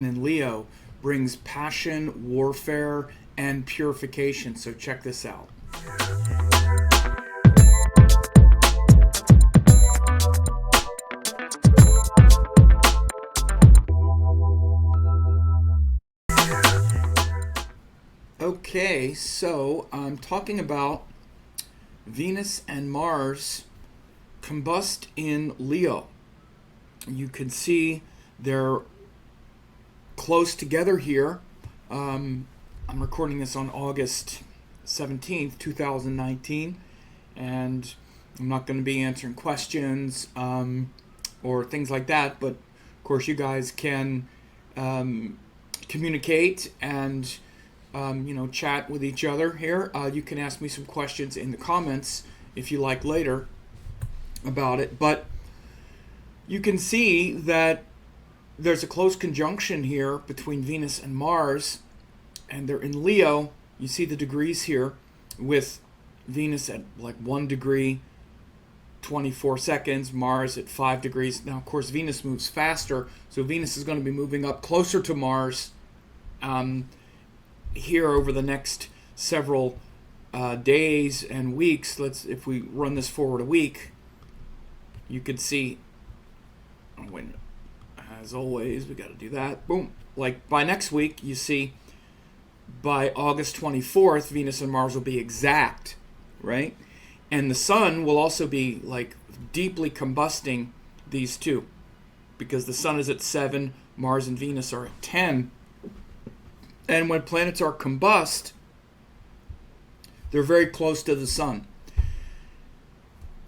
in Leo brings passion, warfare, and purification. So check this out. Okay, so I'm talking about Venus and Mars combust in Leo. You can see they're close together here. I'm recording this on August 17th, 2019, and I'm not going to be answering questions or things like that, but of course you guys can communicate and chat with each other here. You can ask me some questions in the comments if you like later about it, but you can see that there's a close conjunction here between Venus and Mars, and they're in Leo. You see the degrees here with Venus at like 1 degree, 24 seconds, Mars at 5 degrees. Now, of course, Venus moves faster, so Venus is going to be moving up closer to Mars here over the next several days and weeks. If we run this forward a week, you could see, as always, we got to do that. Boom. Like by next week, you see, by August 24th, Venus and Mars will be exact, right? And the sun will also be like deeply combusting these two, because the sun is at 7, Mars and Venus are at 10. And when planets are combust, they're very close to the sun,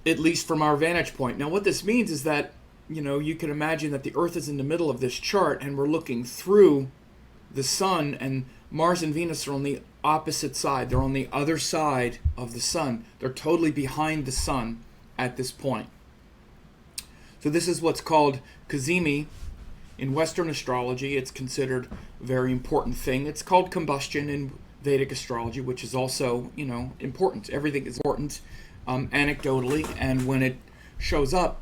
at least from our vantage point. Now, what this means is that, you can imagine that the Earth is in the middle of this chart, and we're looking through the sun, and Mars and Venus are on the opposite side. They're on the other side of the sun. They're totally behind the sun at this point. So this is what's called cazimi. In Western astrology, it's considered a very important thing. It's called combustion in Vedic astrology, which is also, important. Everything is important anecdotally, and when it shows up,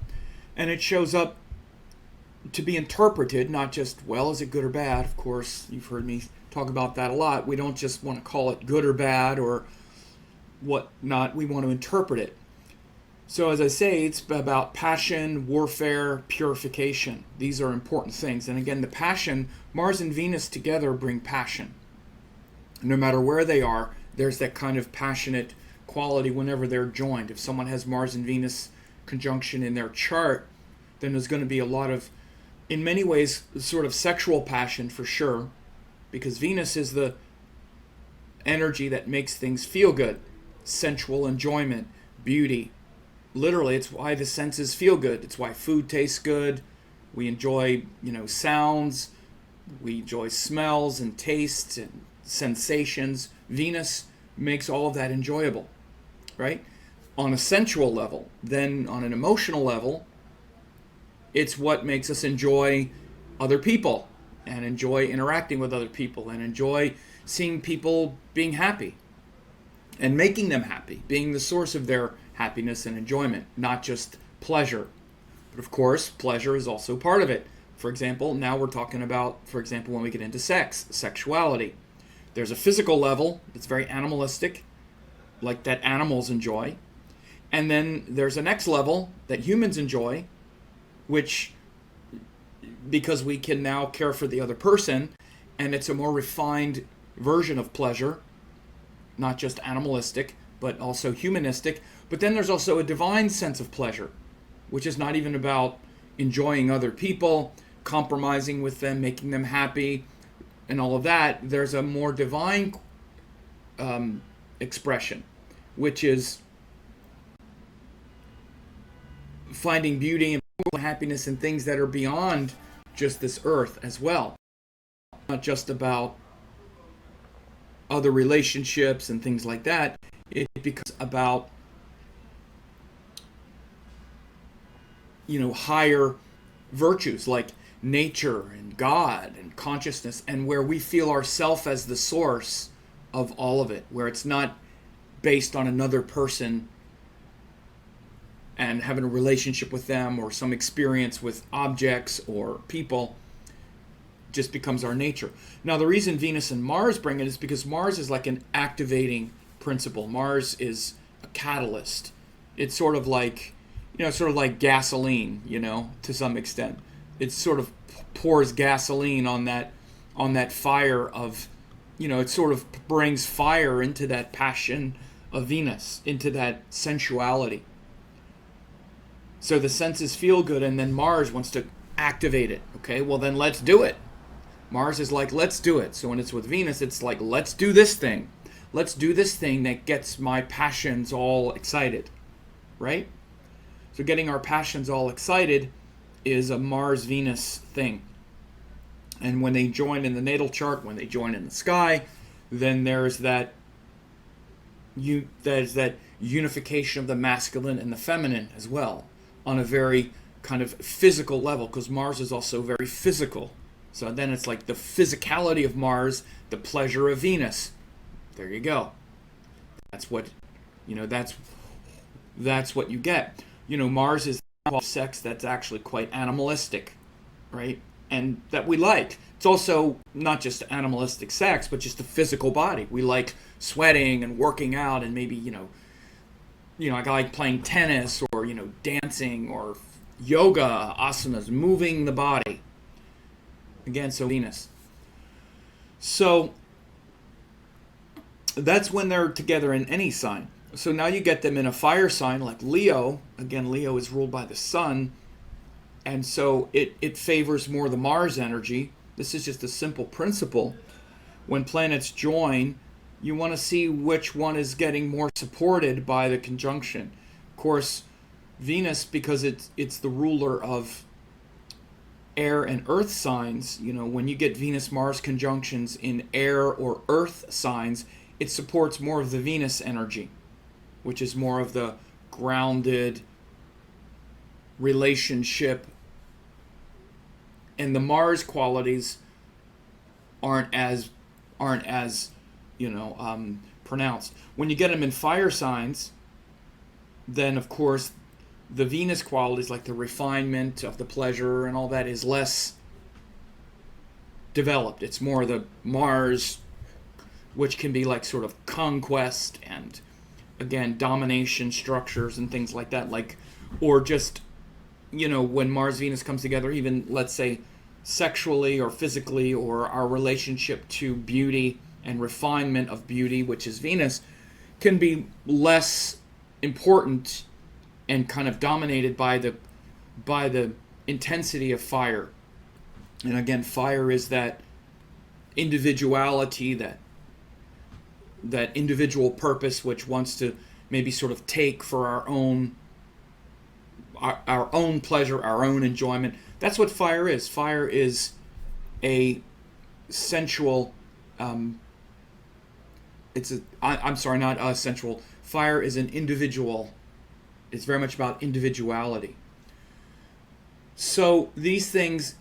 and it shows up to be interpreted, not just, well, is it good or bad? Of course, you've heard me talk about that a lot. We don't just want to call it good or bad or whatnot. We want to interpret it. So as I say, it's about passion, warfare, purification. These are important things. And again, the passion, Mars and Venus together bring passion. No matter where they are, there's that kind of passionate quality whenever they're joined. If someone has Mars and Venus conjunction in their chart, then there's going to be a lot of, in many ways, sort of sexual passion for sure, because Venus is the energy that makes things feel good, sensual enjoyment, beauty. Literally, it's why the senses feel good. It's why food tastes good. We enjoy, sounds. We enjoy smells and tastes and sensations. Venus makes all of that enjoyable, right? On a sensual level. Then on an emotional level, it's what makes us enjoy other people and enjoy interacting with other people and enjoy seeing people being happy and making them happy, being the source of their happiness and enjoyment, not just pleasure. But of course, pleasure is also part of it. For example, now we're talking about, when we get into sexuality. There's a physical level that's very animalistic, like that animals enjoy. And then there's a next level that humans enjoy, which, because we can now care for the other person, and it's a more refined version of pleasure, not just animalistic, but also humanistic. But then there's also a divine sense of pleasure, which is not even about enjoying other people, compromising with them, making them happy, and all of that. There's a more divine expression, which is finding beauty and happiness in things that are beyond just this earth as well. Not just about other relationships and things like that. It becomes about, higher virtues like nature and God and consciousness, and where we feel ourselves as the source of all of it, where it's not based on another person and having a relationship with them or some experience with objects or people. just becomes our nature. Now, the reason Venus and Mars bring it is because Mars is like an activating principle. Mars is a catalyst. It's sort of like, sort of like gasoline, to some extent. It sort of pours gasoline on that fire of, it sort of brings fire into that passion of Venus, into that sensuality. So the senses feel good, and then Mars wants to activate it. Okay, well then let's do it. Mars is like, let's do it. So when it's with Venus, it's like, let's do this thing. Let's do this thing that gets my passions all excited, right? So getting our passions all excited is a Mars-Venus thing. And when they join in the natal chart, when they join in the sky, then there's that unification of the masculine and the feminine as well, on a very kind of physical level, because Mars is also very physical. So then it's like the physicality of Mars, the pleasure of Venus. There you go. That's what, that's what you get. Mars is sex that's actually quite animalistic, right? And that we like. It's also not just animalistic sex, but just the physical body. We like sweating and working out, and maybe, I like playing tennis, or, dancing, or yoga, asanas, moving the body. Again, so Venus. So that's when they're together in any sign. So now you get them in a fire sign like Leo. Again, Leo is ruled by the sun. And so it favors more the Mars energy. This is just a simple principle. When planets join, you want to see which one is getting more supported by the conjunction. Of course, Venus, because it's the ruler of air and earth signs, when you get Venus-Mars conjunctions in air or earth signs, it supports more of the Venus energy, which is more of the grounded relationship. And the Mars qualities aren't as pronounced. When you get them in fire signs, then of course the Venus qualities, like the refinement of the pleasure and all that, is less developed. It's more the Mars, which can be like sort of conquest and, again, domination structures and things like that, or just, when Mars-Venus comes together, even, let's say, sexually or physically, or our relationship to beauty and refinement of beauty, which is Venus, can be less important and kind of dominated by the intensity of fire. And again, fire is that individuality, that individual purpose, which wants to maybe sort of take for our own pleasure, our own enjoyment. That's what fire is. Fire is a sensual. I'm sorry, not a sensual. Fire is an individual. It's very much about individuality. So these things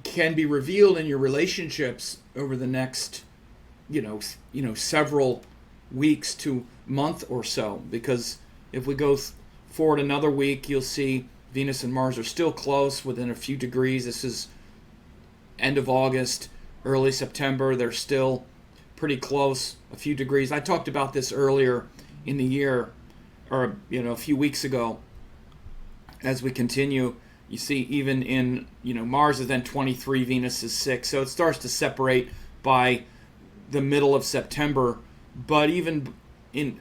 can be revealed in your relationships over the next, several weeks to month or so. Because if we go forward another week, you'll see Venus and Mars are still close, within a few degrees. This is end of August, early September. They're still pretty close, a few degrees. I talked about this earlier in the year, or a few weeks ago. As we continue, you see even in, Mars is then 23, Venus is 6. So it starts to separate by the middle of September. But even in,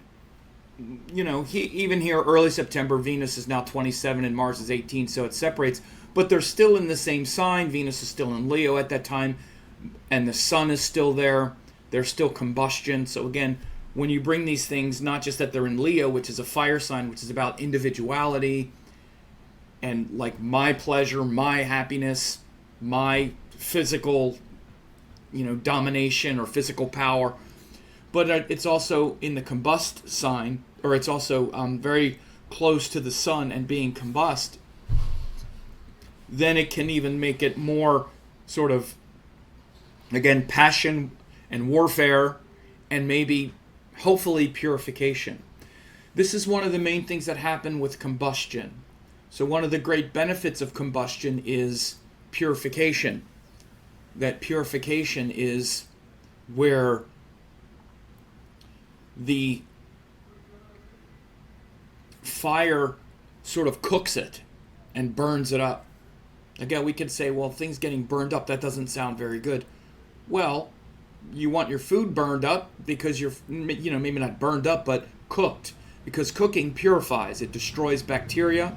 even here, early September, Venus is now 27 and Mars is 18, so it separates. But they're still in the same sign. Venus is still in Leo at that time, and the sun is still there. There's still combustion. So again, when you bring these things, not just that they're in Leo, which is a fire sign, which is about individuality and like my pleasure, my happiness, my physical, domination or physical power, but it's also in the combust sign, or it's also very close to the sun and being combust. Then it can even make it more sort of, again, passion and warfare, and maybe hopefully purification. This is one of the main things that happen with combustion. So one of the great benefits of combustion is purification. that purification is where the fire sort of cooks it and burns it up. Again, we could say, well, things getting burned up, that doesn't sound very good. Well, you want your food burned up because you're, maybe not burned up, but cooked. Because cooking purifies. It destroys bacteria.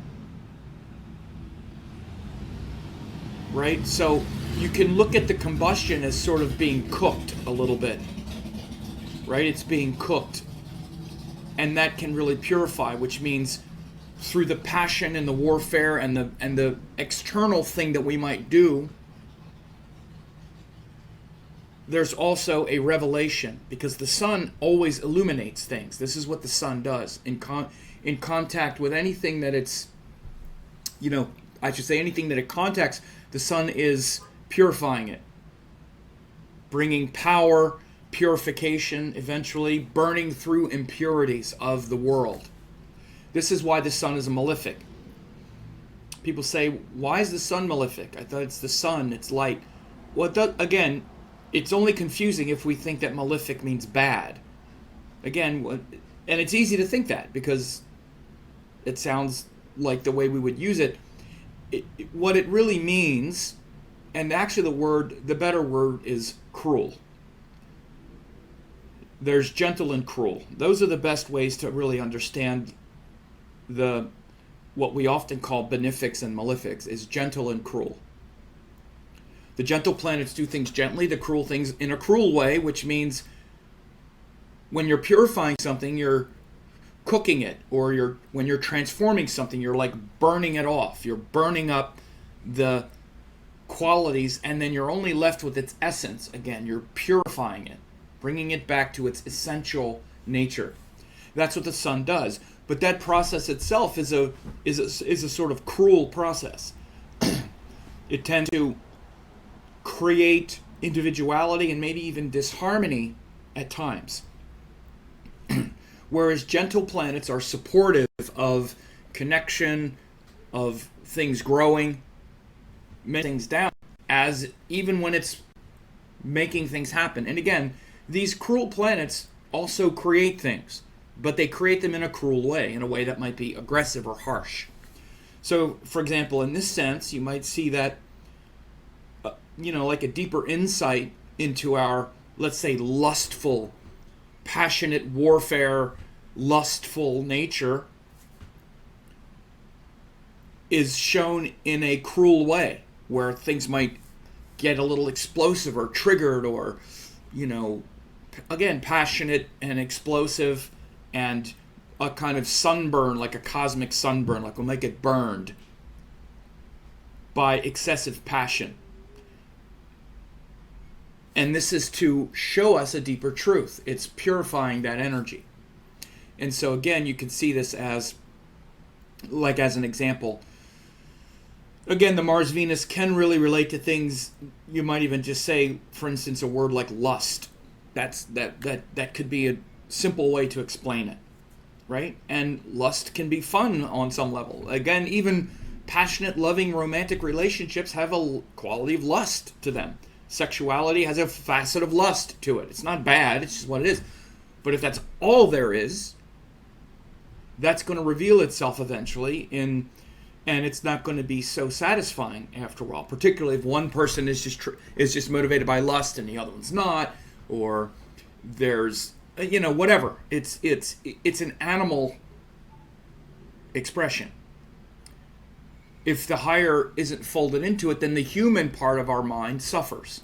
Right? So you can look at the combustion as sort of being cooked a little bit. Right? It's being cooked. And that can really purify, which means through the passion and the warfare and the external thing that we might do, there's also a revelation, because the sun always illuminates things. This is what the sun does in contact with anything that it's, anything that it contacts, the sun is purifying it, bringing power, purification, eventually burning through impurities of the world. This is why the sun is a malefic. People say, why is the sun malefic? I thought it's the sun, it's light. Well, again, it's only confusing if we think that malefic means bad. Again, and it's easy to think that because it sounds like the way we would use it. What it really means, and actually the better word is cruel. There's gentle and cruel. Those are the best ways to really understand what we often call benefics and malefics, is gentle and cruel. The gentle planets do things gently, the cruel things in a cruel way, which means when you're purifying something, you're cooking it, or when you're transforming something, you're like burning it off. You're burning up the qualities, and then you're only left with its essence. Again, you're purifying it, bringing it back to its essential nature. That's what the sun does. But that process itself is a sort of cruel process. It tends to create individuality and maybe even disharmony at times. Whereas gentle planets are supportive of connection, of things growing, making things down, as even when it's making things happen. And again, these cruel planets also create things, but they create them in a cruel way, in a way that might be aggressive or harsh. So, for example, in this sense, you might see that, like a deeper insight into our, let's say, lustful, passionate warfare, lustful nature is shown in a cruel way, where things might get a little explosive or triggered, or, again, passionate and explosive, and a kind of sunburn, like a cosmic sunburn, like we'll make it burned by excessive passion. And this is to show us a deeper truth. It's purifying that energy. And so again, you can see this as an example. Again, the Mars-Venus can really relate to things. You might even just say, for instance, a word like lust. That could be a simple way to explain it, right? And lust can be fun on some level. Again, even passionate, loving, romantic relationships have a quality of lust to them. Sexuality has a facet of lust to it. It's not bad, it's just what it is. But if that's all there is, that's going to reveal itself eventually and it's not going to be so satisfying after a while, particularly if one person is just motivated by lust and the other one's not, or there's whatever. It's an animal expression. If the higher isn't folded into it, then the human part of our mind suffers.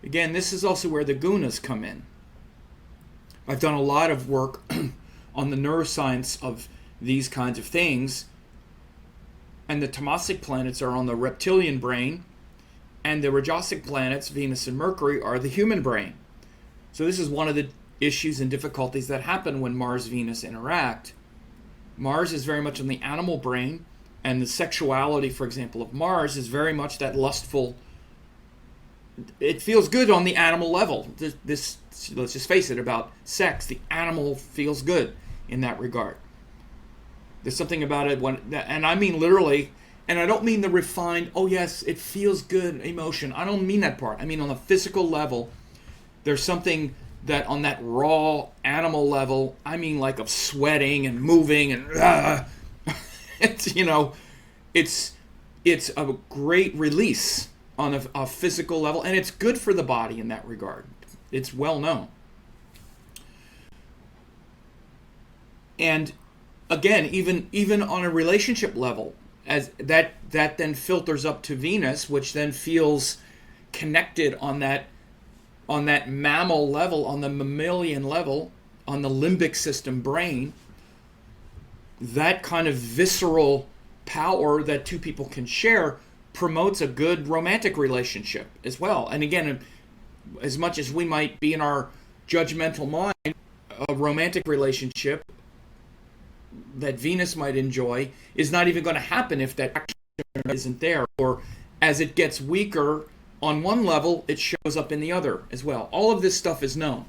Again, this is also where the gunas come in. I've done a lot of work on the neuroscience of these kinds of things, and the tamasic planets are on the reptilian brain, and the rajasic planets, Venus and Mercury, are the human brain. So this is one of the issues and difficulties that happen when Mars-Venus interact. Mars is very much on the animal brain, and the sexuality, for example, of Mars is very much that lustful. It feels good on the animal level. This, let's just face it, about sex. The animal feels good in that regard. There's something about it and I mean literally, And I don't mean the refined, oh yes, it feels good emotion. I don't mean that part. I mean on a physical level, there's something that on that raw animal level, I mean like of sweating and moving and it's, it's a great release on a physical level, and it's good for the body in that regard. It's well known. And again, even on a relationship level, as that then filters up to Venus, which then feels connected on that mammal level, on the mammalian level, on the limbic system brain. That kind of visceral power that two people can share promotes a good romantic relationship as well. And again, as much as we might be in our judgmental mind, a romantic relationship that Venus might enjoy is not even going to happen if that action isn't there. Or as it gets weaker on one level, it shows up in the other as well. All of this stuff is known.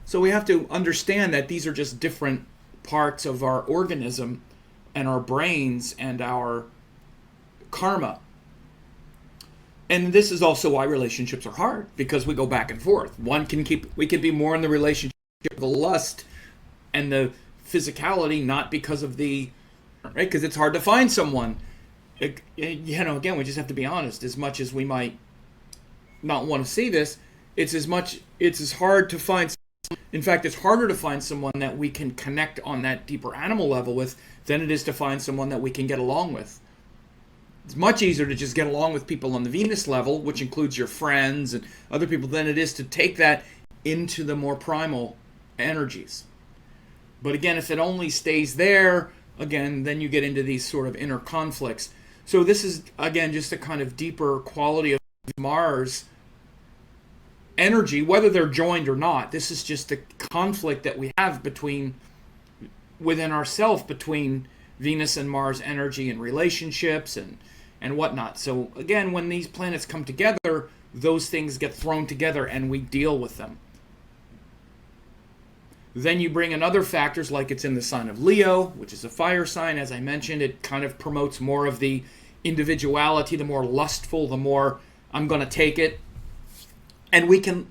So we have to understand that these are just different parts of our organism and our brains and our karma. And this is also why relationships are hard, because we go back and forth. We can be more in the relationship of the lust and the physicality, not because of the, right? Because it's hard to find someone. Again, we just have to be honest. As much as we might not want to see this, it's as hard to find. In fact, it's harder to find someone that we can connect on that deeper animal level with than it is to find someone that we can get along with. It's much easier to just get along with people on the Venus level, which includes your friends and other people, than it is to take that into the more primal energies. But again, if it only stays there, again, then you get into these sort of inner conflicts. So this is, again, just a kind of deeper quality of Mars energy, whether they're joined or not. This is just the conflict that we have within ourselves between Venus and Mars energy and relationships and whatnot. So again, when these planets come together, those things get thrown together and we deal with them. Then you bring in other factors, like it's in the sign of Leo, which is a fire sign. As I mentioned, it kind of promotes more of the individuality, the more lustful, the more I'm going to take it. And we can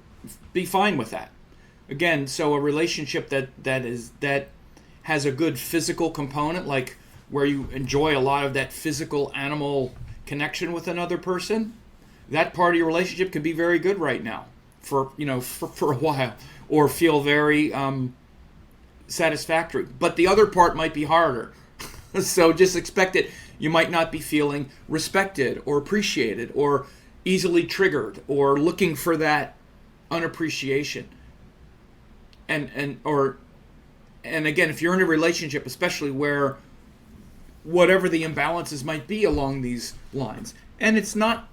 be fine with that. Again, so a relationship that has a good physical component, like where you enjoy a lot of that physical animal connection with another person, that part of your relationship could be very good right now for a while, or feel very satisfactory. But the other part might be harder. So just expect it. You might not be feeling respected or appreciated or easily triggered or looking for that unappreciation. And again, if you're in a relationship, especially where whatever the imbalances might be along these lines, and it's not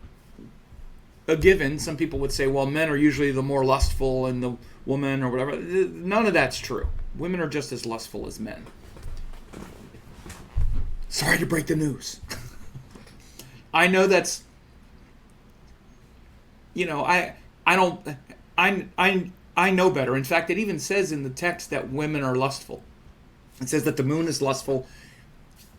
a given. Some people would say, well, men are usually the more lustful and the woman or whatever. None of that's true. Women are just as lustful as men. Sorry to break the news. I know that's, I know better. In fact, it even says in the text that women are lustful. It says that the moon is lustful,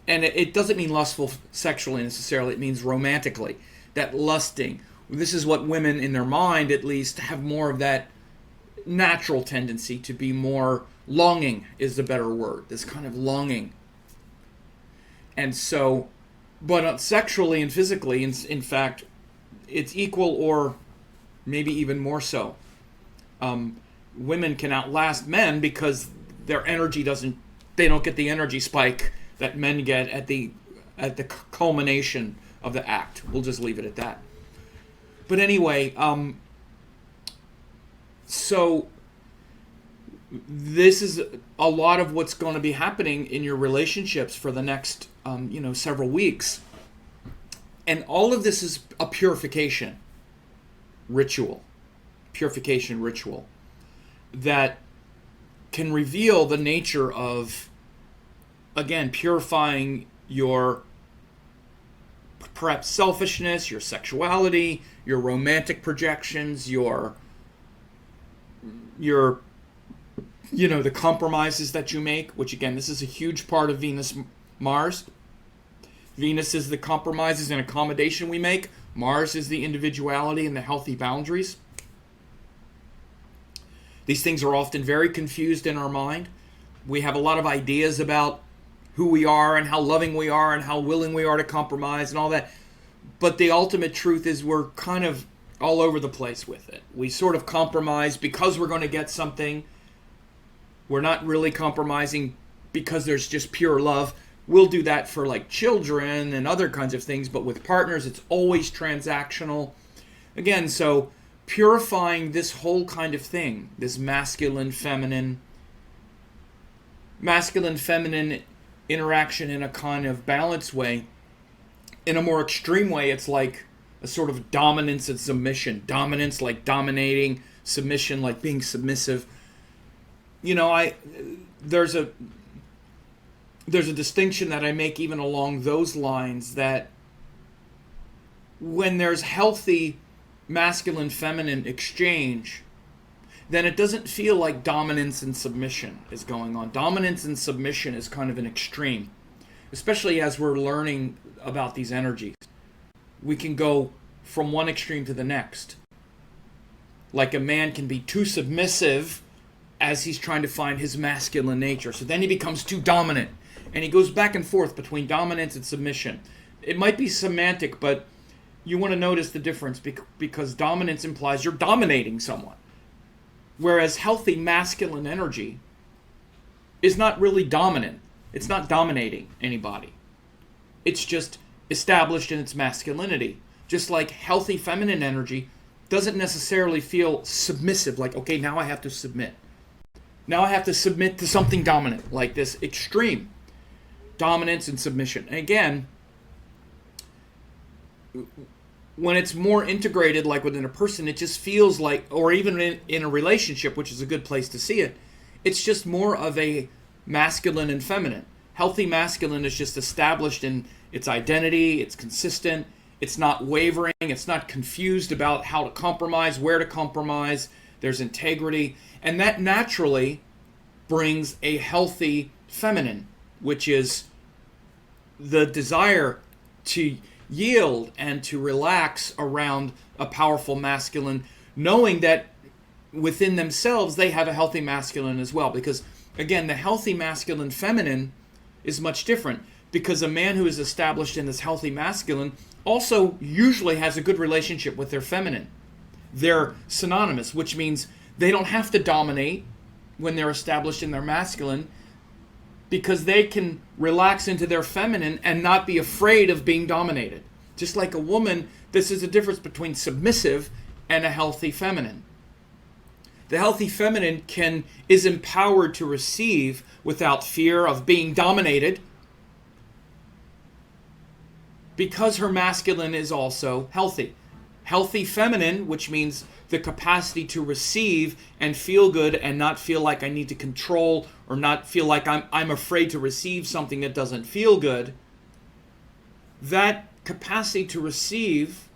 and it doesn't mean lustful sexually necessarily. It means romantically, that lusting. This is what women, in their mind at least, have more of that natural tendency to be more longing is the better word. This kind of longing. And so, but sexually and physically, in fact, it's equal or maybe even more so. Women can outlast men because their energy they don't get the energy spike that men get at the culmination of the act. We'll just leave it at that. But anyway, so this is a lot of what's going to be happening in your relationships for the next, several weeks. And all of this is a purification ritual that can reveal the nature of, again, purifying your perhaps selfishness, your sexuality, your romantic projections, your the compromises that you make, which again, this is a huge part of Venus Mars. Venus is the compromises and accommodation we make. Mars is the individuality and the healthy boundaries. These things are often very confused in our mind. We have a lot of ideas about who we are and how loving we are and how willing we are to compromise and all that. But the ultimate truth is we're kind of all over the place with it. We sort of compromise because we're going to get something. We're not really compromising because there's just pure love. We'll do that for like children and other kinds of things, but with partners, it's always transactional. Again, so purifying this whole kind of thing, this masculine, feminine interaction in a kind of balanced way. In a more extreme way, it's like a sort of dominance and submission. Dominance like dominating, submission like being submissive. You know, there's a distinction that I make even along those lines, that when there's healthy masculine feminine exchange, then it doesn't feel like dominance and submission is going on. Dominance and submission is kind of an extreme, especially as we're learning about these energies. We can go from one extreme to the next. Like a man can be too submissive as he's trying to find his masculine nature. So then he becomes too dominant. And he goes back and forth between dominance and submission. It might be semantic, but you want to notice the difference because dominance implies you're dominating someone. Whereas healthy masculine energy is not really dominant. It's not dominating anybody. It's just established in its masculinity. Just like healthy feminine energy doesn't necessarily feel submissive, like, okay, now I have to submit. Now I have to submit to something dominant, like this extreme dominance and submission. And again, when it's more integrated, like within a person, it just feels like, or even in a relationship, which is a good place to see it, it's just more of a masculine and feminine. Healthy masculine is just established in its identity, it's consistent, it's not wavering, it's not confused about how to compromise, where to compromise, there's integrity, and that naturally brings a healthy feminine, which is the desire to yield and to relax around a powerful masculine, knowing that within themselves they have a healthy masculine as well. Because again, the healthy masculine feminine is much different, because a man who is established in this healthy masculine also usually has a good relationship with their feminine. They're synonymous, which means they don't have to dominate when they're established in their masculine, because they can relax into their feminine and not be afraid of being dominated. Just like a woman, this is the difference between submissive and a healthy feminine. The healthy feminine is empowered to receive without fear of being dominated, because her masculine is also healthy. Healthy feminine, which means the capacity to receive and feel good and not feel like I need to control, or not feel like I'm afraid to receive something that doesn't feel good. That capacity to receive,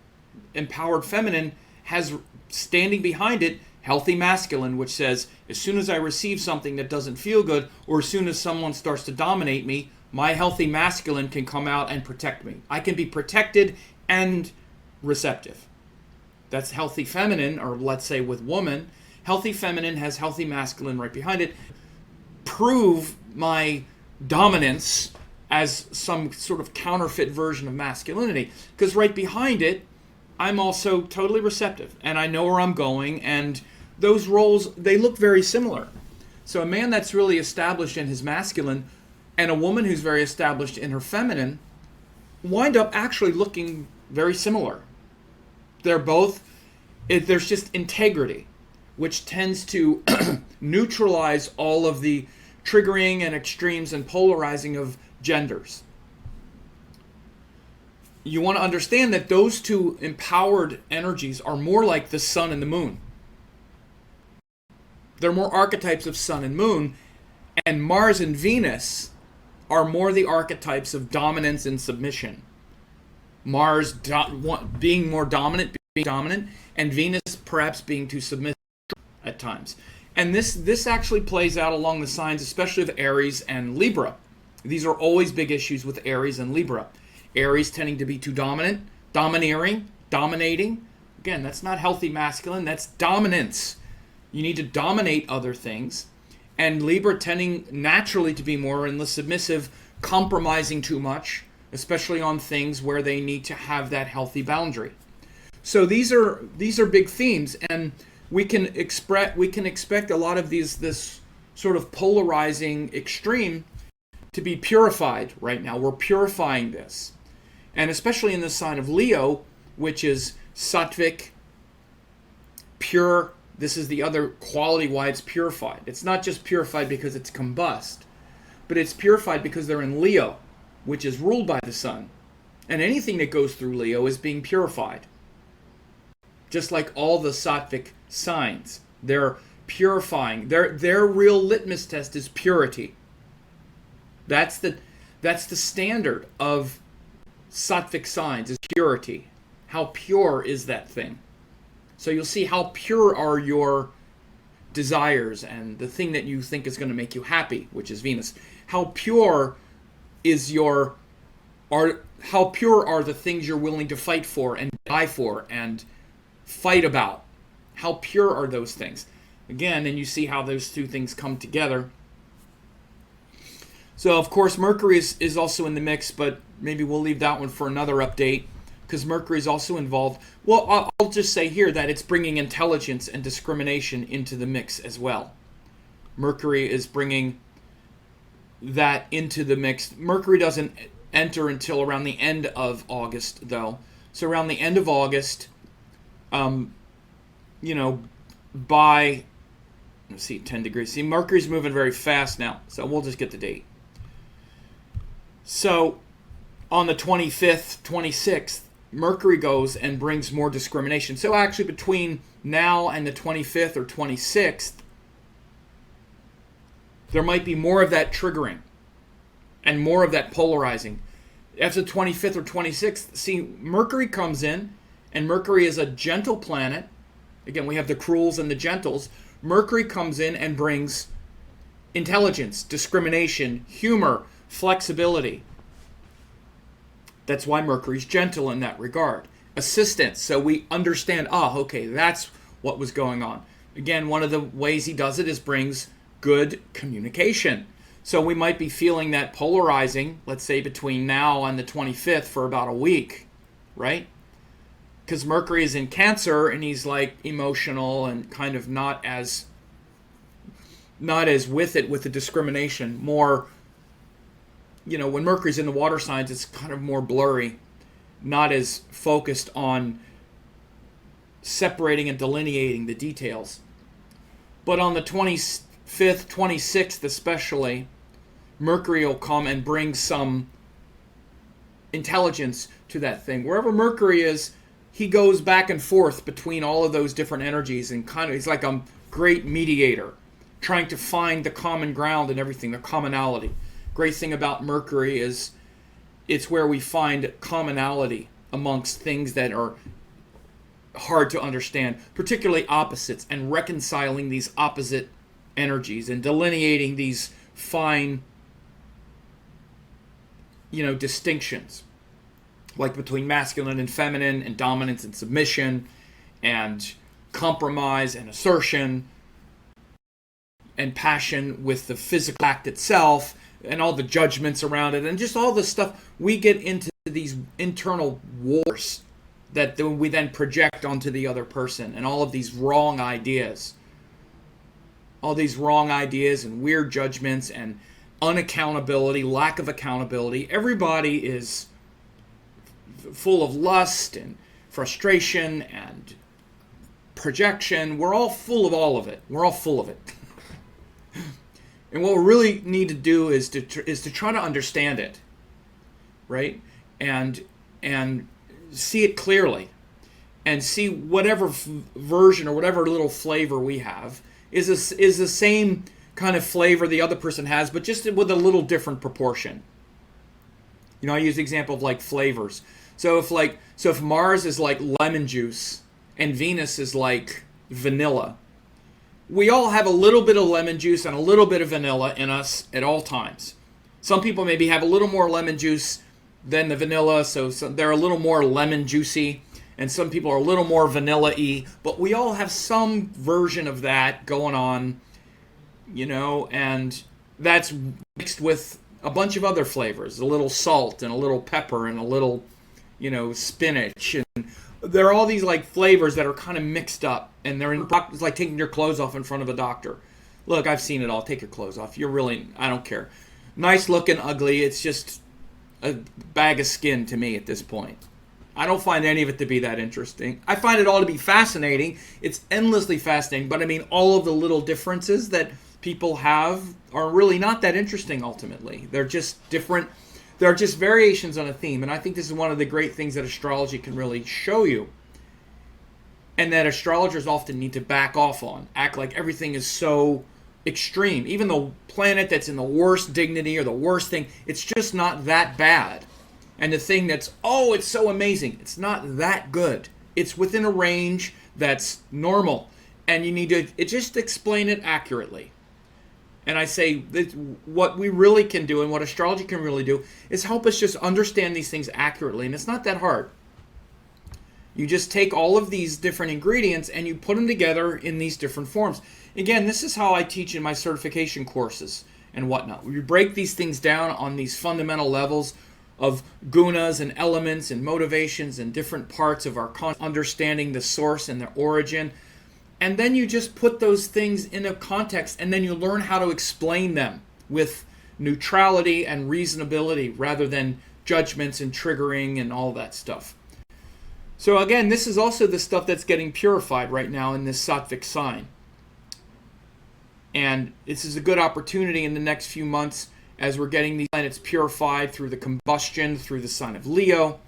empowered feminine, has standing behind it healthy masculine, which says, as soon as I receive something that doesn't feel good, or as soon as someone starts to dominate me, my healthy masculine can come out and protect me. I can be protected and receptive. That's healthy feminine, or let's say with woman, healthy feminine has healthy masculine right behind it. Prove my dominance as some sort of counterfeit version of masculinity, because right behind it, I'm also totally receptive, and I know where I'm going, and those roles, they look very similar. So a man that's really established in his masculine and a woman who's very established in her feminine wind up actually looking very similar. They're both, there's just integrity, which tends to neutralize all of the triggering and extremes and polarizing of genders. You want to understand that those two empowered energies are more like the sun and the moon. They're more archetypes of sun and moon, and Mars and Venus are more the archetypes of dominance and submission. Mars being more dominant, and Venus perhaps being too submissive at times. And this actually plays out along the signs, especially of Aries and Libra. These are always big issues with Aries and Libra. Aries tending to be too dominant, domineering, dominating. Again, that's not healthy masculine, that's dominance. You need to dominate other things. And Libra tending naturally to be more in the submissive, compromising too much, especially on things where they need to have that healthy boundary. So these are big themes, and we can expect a lot of this sort of polarizing extreme to be purified right now. We're purifying this. And especially in the sign of Leo, which is sattvic, pure. This is the other quality why it's purified. It's not just purified because it's combust, but it's purified because they're in Leo, which is ruled by the sun. And anything that goes through Leo is being purified. Just like all the sattvic signs. They're purifying. Their real litmus test is purity. That's the standard of sattvic signs, is purity. How pure is that thing? So you'll see how pure are your desires and the thing that you think is going to make you happy, which is Venus. How pure are the things you're willing to fight for and die for and fight about? How pure are those things? Again, and you see how those two things come together. So, of course, Mercury is also in the mix, but maybe we'll leave that one for another update, because Mercury is also involved. Well, I'll just say here that it's bringing intelligence and discrimination into the mix as well. Mercury is bringing that into the mix. Mercury doesn't enter until around the end of August, though. So around the end of August, by, let's see, 10 degrees. See, Mercury's moving very fast now, so we'll just get the date. So on the 25th, 26th, Mercury goes and brings more discrimination. So actually between now and the 25th or 26th, there might be more of that triggering and more of that polarizing. After the 25th or 26th, see, Mercury comes in, and Mercury is a gentle planet. Again, we have the cruels and the gentles. Mercury comes in and brings intelligence, discrimination, humor, flexibility. That's why Mercury's gentle in that regard. Assistance, so we understand, okay, that's what was going on. Again, one of the ways he does it is brings good communication. So we might be feeling that polarizing, let's say between now and the 25th for about a week, right? Because Mercury is in Cancer and he's like emotional and kind of not as with it with the discrimination. More, when Mercury's in the water signs, it's kind of more blurry, not as focused on separating and delineating the details. But on the 25th, 26th especially, Mercury will come and bring some intelligence to that thing. Wherever Mercury is, he goes back and forth between all of those different energies, and he's like a great mediator, trying to find the common ground and everything, the commonality. Great thing about Mercury is it's where we find commonality amongst things that are hard to understand, particularly opposites, and reconciling these opposite energies and delineating these fine, distinctions, like between masculine and feminine, and dominance and submission, and compromise and assertion, and passion with the physical act itself, and all the judgments around it, and just all the stuff. We get into these internal wars that we then project onto the other person, and all of these wrong ideas. All these wrong ideas and weird judgments and unaccountability, lack of accountability. Everybody is full of lust and frustration and projection. We're all full of all of it. We're all full of it. And what we really need to do is to try to understand it, right? And see it clearly, and see whatever version or whatever little flavor we have is the same kind of flavor the other person has, but just with a little different proportion. I use the example of like flavors. So if Mars is like lemon juice and Venus is like vanilla, we all have a little bit of lemon juice and a little bit of vanilla in us at all times. Some people maybe have a little more lemon juice than the vanilla, so they're a little more lemon juicy, and some people are a little more vanilla-y, but we all have some version of that going on, and that's mixed with a bunch of other flavors, a little salt and a little pepper and a little, spinach, and there are all these like flavors that are kind of mixed up, and it's like taking your clothes off in front of a doctor. Look, I've seen it all. Take your clothes off. I don't care. Nice looking, ugly, it's just a bag of skin to me at this point. I don't find any of it to be that interesting. I find it all to be fascinating. It's endlessly fascinating, but I mean, all of the little differences that people have are really not that interesting ultimately. They're just different. They're just variations on a theme, and I think this is one of the great things that astrology can really show you, and that astrologers often need to back off on. Act like everything is so extreme. Even the planet that's in the worst dignity or the worst thing, it's just not that bad. And the thing that's, it's so amazing, it's not that good. It's within a range that's normal. And you need to just explain it accurately. And I say that what we really can do and what astrology can really do is help us just understand these things accurately. And it's not that hard. You just take all of these different ingredients and you put them together in these different forms. Again, this is how I teach in my certification courses and whatnot. We break these things down on these fundamental levels of gunas and elements and motivations and different parts of our understanding the source and the origin. And then you just put those things in a context, and then you learn how to explain them with neutrality and reasonability rather than judgments and triggering and all that stuff. So again, this is also the stuff that's getting purified right now in this Sattvic sign. And this is a good opportunity in the next few months as we're getting these planets purified through the combustion, through the sign of Leo,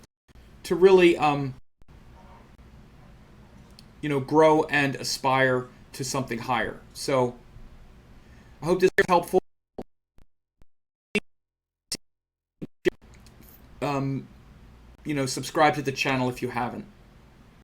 to really grow and aspire to something higher. So I hope this is helpful. Subscribe to the channel if you haven't.